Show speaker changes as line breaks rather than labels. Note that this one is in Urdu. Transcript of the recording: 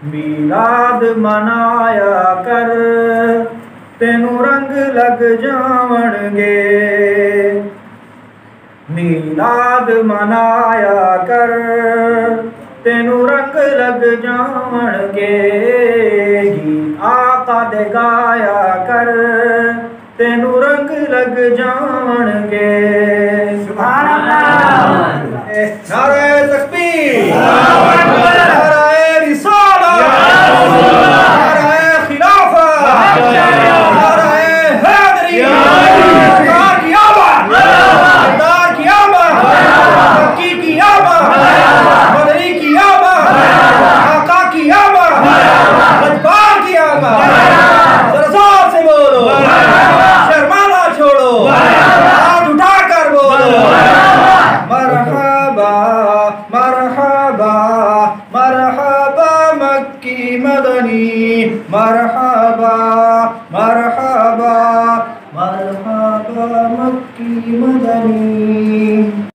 میلاد منایا کر تینوں رنگ لگ جاون گے میلاد منایا کر تینوں رنگ لگ جاون گے گیت آقا دے گایا کر تینوں رنگ لگ جاون گے سبحان اللہ نعرہ تکبیر نعرہ رسالہ نعرہ خلافت نعرہ حیدری سردار کی آمد سردار کی آمد مکی کی آمد مدنی کی آمد آقا کی آمد غجبار کی آمد زرزار سے بولو شرمانا چھوڑو ہاتھ اٹھا کر بولو مرحبا مرحبا مرحبا مکی مدنی مرحبا مرحبا مرحبا مکی مدنی